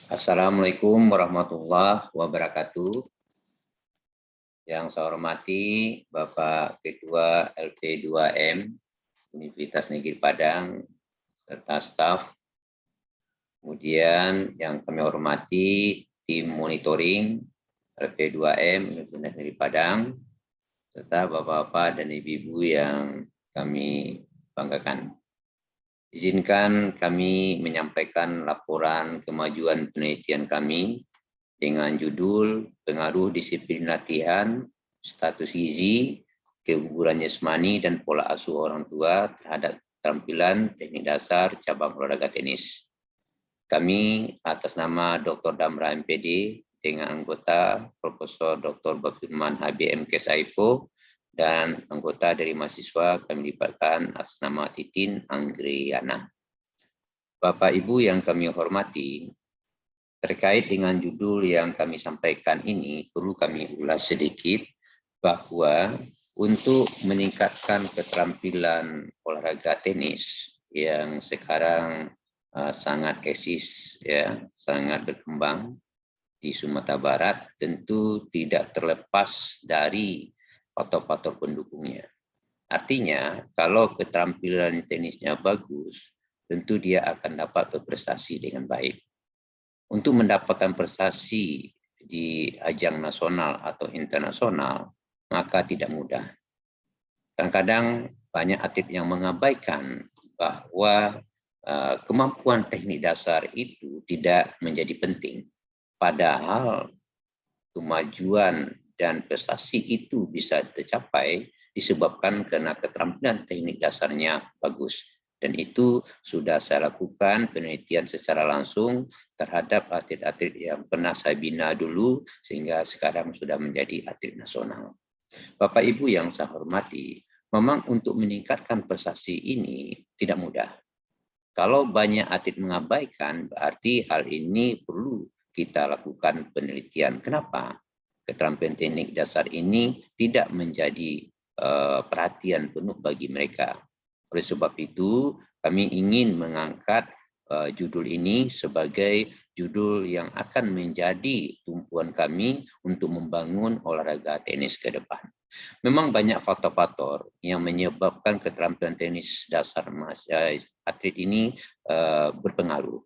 Assalamualaikum warahmatullahi wabarakatuh. Yang saya hormati Bapak Ketua LP2M Universitas Negeri Padang serta staf. Kemudian yang kami hormati tim monitoring LP2M Universitas Negeri Padang serta bapak-bapak dan ibu-ibu yang kami banggakan. Izinkan kami menyampaikan laporan kemajuan penelitian kami dengan judul pengaruh disiplin latihan, status gizi, keguguran jasmani, dan pola asuh orang tua terhadap keterampilan teknik dasar cabang olahraga tenis. Kami atas nama Dr. Damra MPD dengan anggota Profesor Dr. Bafirman HBM Kesaifu dan anggota dari mahasiswa kami libatkan atas nama Titin Anggriana. Bapak Ibu yang kami hormati, terkait dengan judul yang kami sampaikan ini, perlu kami ulas sedikit bahwa untuk meningkatkan keterampilan olahraga tenis yang sekarang sangat eksis, ya, sangat berkembang di Sumatera Barat, tentu tidak terlepas dari faktor-faktor pendukungnya. Artinya, kalau keterampilan tenisnya bagus, tentu dia akan dapat berprestasi dengan baik. Untuk mendapatkan prestasi di ajang nasional atau internasional, maka tidak mudah. Kadang-kadang banyak atlet yang mengabaikan bahwa kemampuan teknik dasar itu tidak menjadi penting. Padahal kemajuan dan prestasi itu bisa tercapai disebabkan karena keterampilan teknik dasarnya bagus. Dan itu sudah saya lakukan penelitian secara langsung terhadap atlet-atlet yang pernah saya bina dulu sehingga sekarang sudah menjadi atlet nasional. Bapak Ibu yang saya hormati, memang untuk meningkatkan prestasi ini tidak mudah. Kalau banyak atlet mengabaikan, berarti hal ini perlu kita lakukan penelitian. Kenapa? Keterampilan teknik dasar ini tidak menjadi perhatian penuh bagi mereka. Oleh sebab itu, kami ingin mengangkat judul ini sebagai judul yang akan menjadi tumpuan kami untuk membangun olahraga tenis ke depan. Memang banyak faktor-faktor yang menyebabkan keterampilan tenis dasar atlet ini berpengaruh.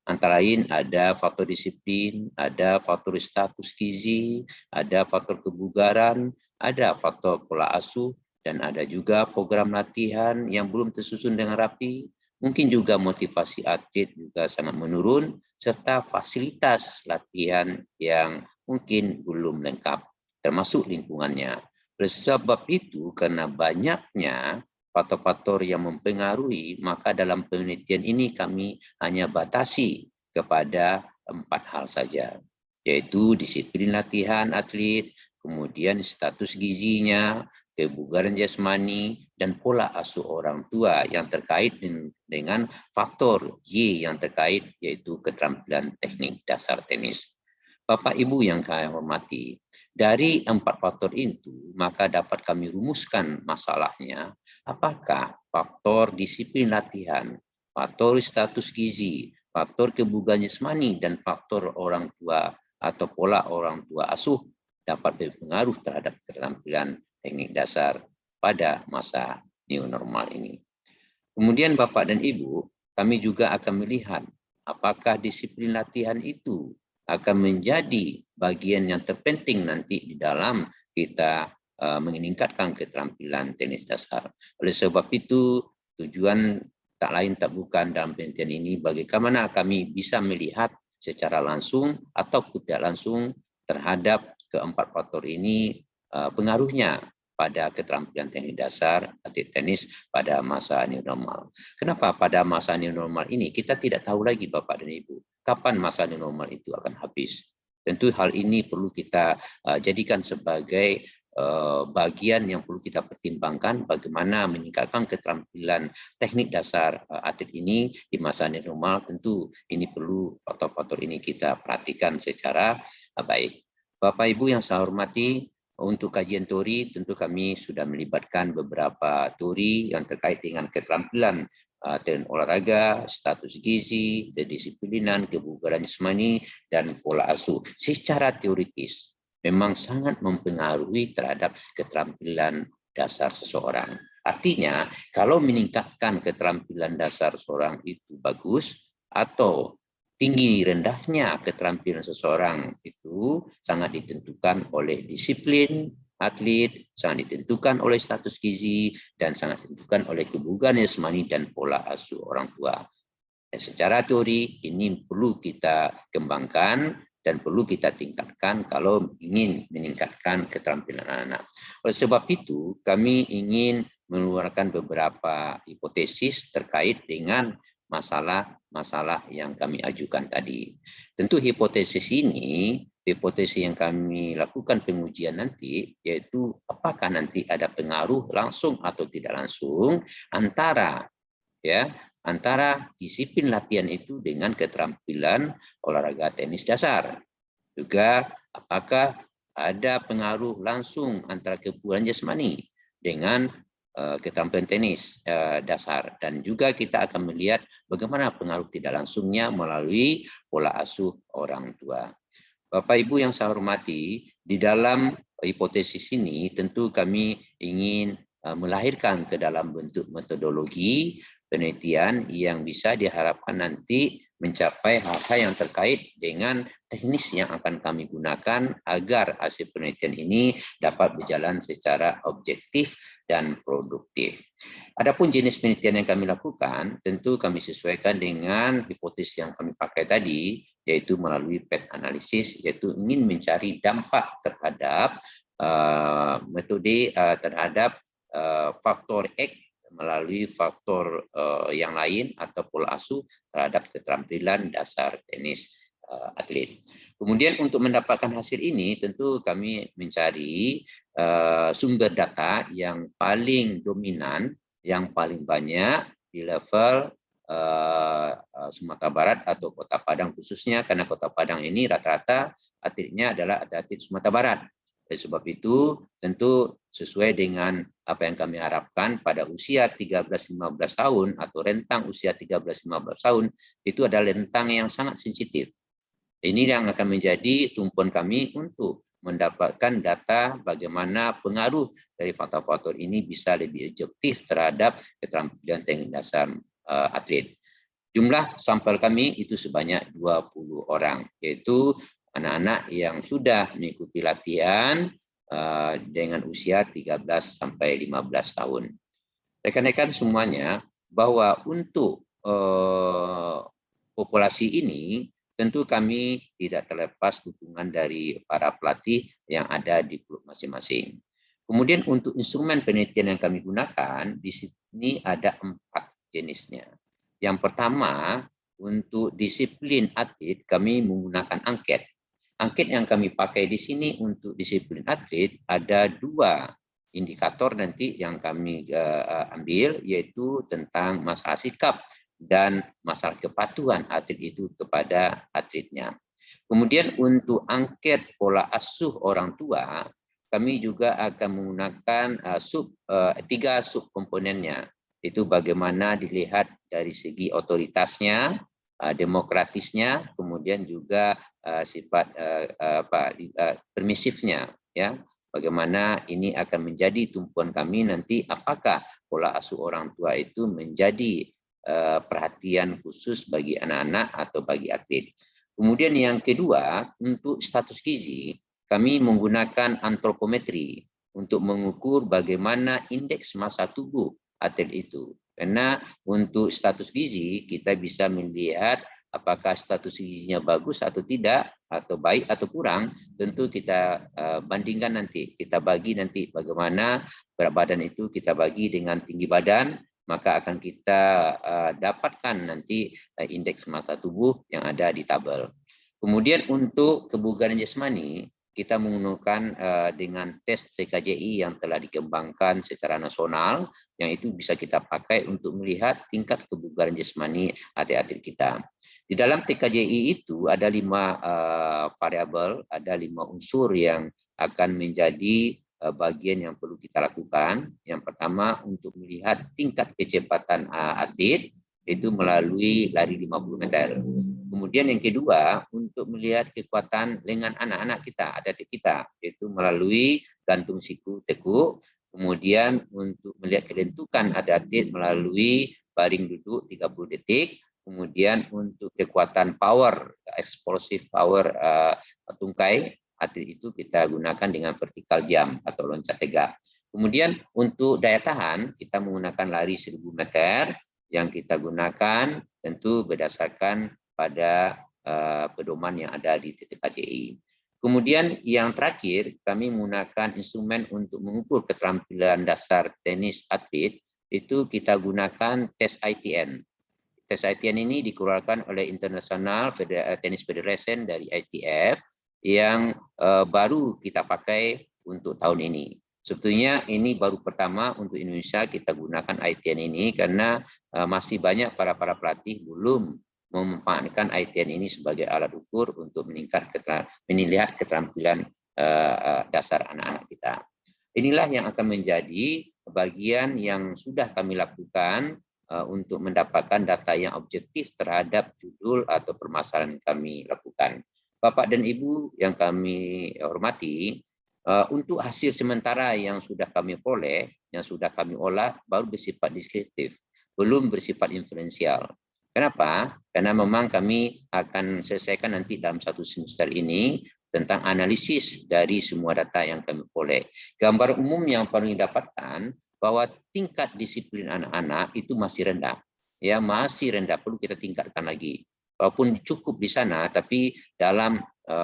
Antara lain ada faktor disiplin, ada faktor status gizi, ada faktor kebugaran, ada faktor pola asuh, dan ada juga program latihan yang belum tersusun dengan rapi. Mungkin juga motivasi atlet juga sangat menurun, serta fasilitas latihan yang mungkin belum lengkap, termasuk lingkungannya. Oleh sebab itu, karena banyaknya faktor-faktor yang mempengaruhi, maka dalam penelitian ini kami hanya batasi kepada 4 hal saja, yaitu disiplin latihan atlet, kemudian status gizinya, kebugaran jasmani, dan pola asuh orang tua yang terkait dengan faktor Y yang terkait, yaitu keterampilan teknik dasar tenis. Bapak Ibu yang kami hormati, dari 4 faktor itu, maka dapat kami rumuskan masalahnya, apakah faktor disiplin latihan, faktor status gizi, faktor kebugaran jasmani, dan faktor orang tua atau pola orang tua asuh dapat berpengaruh terhadap keterampilan teknik dasar pada masa new normal ini. Kemudian Bapak dan Ibu, kami juga akan melihat apakah disiplin latihan itu akan menjadi bagian yang terpenting nanti di dalam kita meningkatkan keterampilan tenis dasar. Oleh sebab itu, tujuan tak lain tak bukan dalam penelitian ini bagaimana kami bisa melihat secara langsung atau tidak langsung terhadap keempat faktor ini pengaruhnya pada keterampilan teknik dasar atlet tenis pada masa new normal. Kenapa pada masa new normal ini kita tidak tahu lagi Bapak dan Ibu, kapan masa new normal itu akan habis. Tentu hal ini perlu kita jadikan sebagai bagian yang perlu kita pertimbangkan bagaimana meningkatkan keterampilan teknik dasar atlet ini di masa new normal. Tentu ini perlu faktor-faktor ini kita perhatikan secara baik. Bapak Ibu yang saya hormati, untuk kajian teori tentu kami sudah melibatkan beberapa teori yang terkait dengan keterampilan teknik olahraga, status gizi, kedisiplinan, kebugaran jasmani, dan pola asuh. Secara teoritis, memang sangat mempengaruhi terhadap keterampilan dasar seseorang. Artinya, kalau meningkatkan keterampilan dasar seseorang itu bagus, atau tinggi rendahnya keterampilan seseorang itu sangat ditentukan oleh disiplin atlet, sangat ditentukan oleh status gizi, dan sangat ditentukan oleh kebugaran jasmani dan pola asuh orang tua. Dan secara teori ini perlu kita kembangkan dan perlu kita tingkatkan kalau ingin meningkatkan keterampilan anak-anak. Oleh sebab itu, kami ingin mengeluarkan beberapa hipotesis terkait dengan masalah-masalah yang kami ajukan tadi. Tentu hipotesis ini, hipotesis yang kami lakukan pengujian nanti, yaitu apakah nanti ada pengaruh langsung atau tidak langsung antara disiplin latihan itu dengan keterampilan olahraga tenis dasar. Juga apakah ada pengaruh langsung antara kebugaran jasmani dengan keterampilan tenis dasar. Dan juga kita akan melihat bagaimana pengaruh tidak langsungnya melalui pola asuh orang tua. Bapak Ibu yang saya hormati, di dalam hipotesis ini tentu kami ingin melahirkan ke dalam bentuk metodologi penelitian yang bisa diharapkan nanti mencapai hal-hal yang terkait dengan teknis yang akan kami gunakan agar hasil penelitian ini dapat berjalan secara objektif dan produktif. Adapun jenis penelitian yang kami lakukan, tentu kami sesuaikan dengan hipotesis yang kami pakai tadi, yaitu melalui PET analisis, yaitu ingin mencari dampak terhadap metode terhadap faktor X melalui faktor yang lain atau pola asuh terhadap keterampilan dasar tenis atlet. Kemudian untuk mendapatkan hasil ini tentu kami mencari sumber data yang paling dominan, yang paling banyak di level Sumatera Barat atau Kota Padang khususnya, karena Kota Padang ini rata-rata atletnya adalah atlet Sumatera Barat. Oleh sebab itu tentu sesuai dengan apa yang kami harapkan pada usia 13-15 tahun atau rentang usia 13-15 tahun itu adalah rentang yang sangat sensitif. Ini yang akan menjadi tumpuan kami untuk mendapatkan data bagaimana pengaruh dari faktor-faktor ini bisa lebih objektif terhadap keterampilan teknik dasar atlet. Jumlah sampel kami itu sebanyak 20 orang, yaitu anak-anak yang sudah mengikuti latihan dengan usia 13 sampai 15 tahun. Rekan-rekan semuanya, bahwa untuk populasi ini tentu kami tidak terlepas dukungan dari para pelatih yang ada di klub masing-masing. Kemudian untuk instrumen penelitian yang kami gunakan, di sini ada 4 jenisnya. Yang pertama, untuk disiplin atlet kami menggunakan angket. Angket yang kami pakai di sini untuk disiplin atlet ada 2 indikator nanti yang kami ambil, yaitu tentang masalah sikap dan masalah kepatuhan atlet itu kepada atletnya. Kemudian untuk angket pola asuh orang tua, kami juga akan menggunakan 3 subkomponennya. Itu bagaimana dilihat dari segi otoritasnya, demokratisnya, kemudian juga sifat permisifnya, ya. Bagaimana ini akan menjadi tumpuan kami nanti, apakah pola asuh orang tua itu menjadi perhatian khusus bagi anak-anak atau bagi atlet. Kemudian yang kedua, untuk status gizi, kami menggunakan antropometri untuk mengukur bagaimana indeks massa tubuh atlet itu. Karena untuk status gizi kita bisa melihat apakah status gizinya bagus atau tidak, atau baik atau kurang, tentu kita bandingkan nanti. Kita bagi nanti bagaimana berat badan itu kita bagi dengan tinggi badan, maka akan kita dapatkan nanti indeks massa tubuh yang ada di tabel. Kemudian untuk kebugaran jasmani, kita menggunakan dengan tes TKJI yang telah dikembangkan secara nasional, yang itu bisa kita pakai untuk melihat tingkat kebugaran jasmani atlet-atlet kita. Di dalam TKJI itu ada 5 variabel, ada 5 unsur yang akan menjadi bagian yang perlu kita lakukan. Yang pertama untuk melihat tingkat kecepatan atlet itu melalui lari 50 meter. Kemudian yang kedua untuk melihat kekuatan lengan anak-anak kita, atlet kita, yaitu melalui gantung siku tekuk. Kemudian untuk melihat kelentukan atlet melalui baring duduk 30 detik. Kemudian untuk kekuatan power, explosive power tungkai, atlet itu kita gunakan dengan vertical jump atau loncat tegak. Kemudian untuk daya tahan, kita menggunakan lari 1000 meter yang kita gunakan tentu berdasarkan pada pedoman yang ada di TTKJI. Kemudian yang terakhir, kami menggunakan instrumen untuk mengukur keterampilan dasar tenis atlet, itu kita gunakan tes ITN. Tes ITN ini dikeluarkan oleh International Tennis Federation dari ITF yang baru kita pakai untuk tahun ini. Sebetulnya ini baru pertama untuk Indonesia kita gunakan ITN ini karena masih banyak para pelatih belum memanfaatkan ITN ini sebagai alat ukur untuk melihat keterampilan dasar anak-anak kita. Inilah yang akan menjadi bagian yang sudah kami lakukan untuk mendapatkan data yang objektif terhadap judul atau permasalahan yang kami lakukan. Bapak dan Ibu yang kami hormati, untuk hasil sementara yang sudah kami peroleh, yang sudah kami olah, baru bersifat deskriptif, belum bersifat inferensial. Kenapa? Karena memang kami akan selesaikan nanti dalam satu semester ini tentang analisis dari semua data yang kami peroleh. Gambar umum yang paling didapatkan bahwa tingkat disiplin anak-anak itu masih rendah. Ya, masih rendah, perlu kita tingkatkan lagi. Walaupun cukup di sana, tapi dalam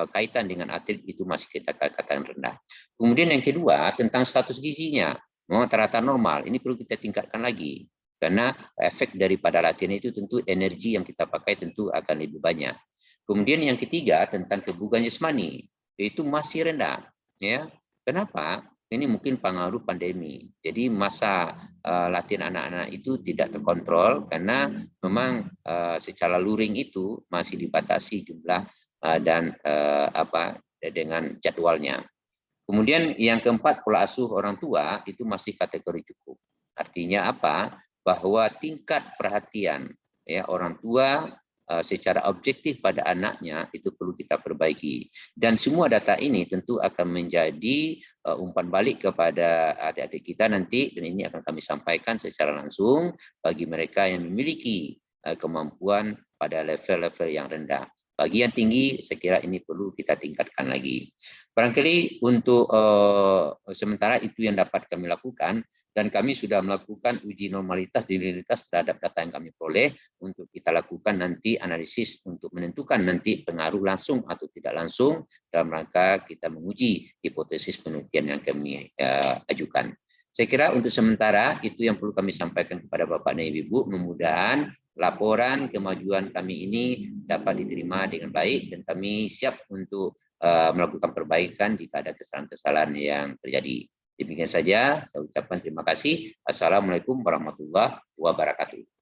kaitan dengan atlet itu masih kita katakan rendah. Kemudian yang kedua tentang status gizinya, rata-rata normal. Ini perlu kita tingkatkan lagi karena efek daripada latihan itu tentu energi yang kita pakai tentu akan lebih banyak. Kemudian yang ketiga tentang kebugaran jasmani itu masih rendah. Ya, kenapa? Ini mungkin pengaruh pandemi. Jadi masa latihan anak-anak itu tidak terkontrol karena memang secara luring itu masih dibatasi jumlah dan dengan jadwalnya. Kemudian yang keempat, pola asuh orang tua itu masih kategori cukup. Artinya apa? Bahwa tingkat perhatian ya orang tua secara objektif pada anaknya itu perlu kita perbaiki. Dan semua data ini tentu akan menjadi umpan balik kepada adik-adik kita nanti, dan ini akan kami sampaikan secara langsung bagi mereka yang memiliki kemampuan pada level-level yang rendah. Bagi yang tinggi, saya kira ini perlu kita tingkatkan lagi. Barangkali untuk sementara itu yang dapat kami lakukan, dan kami sudah melakukan uji normalitas dan identitas terhadap data yang kami peroleh untuk kita lakukan nanti analisis untuk menentukan nanti pengaruh langsung atau tidak langsung dalam rangka kita menguji hipotesis penelitian yang kami ajukan. Saya kira untuk sementara itu yang perlu kami sampaikan kepada Bapak dan Ibu. Mudah-mudahan laporan kemajuan kami ini dapat diterima dengan baik dan kami siap untuk melakukan perbaikan jika ada kesalahan-kesalahan yang terjadi. Demikian saja, saya ucapkan terima kasih. Assalamualaikum warahmatullahi wabarakatuh.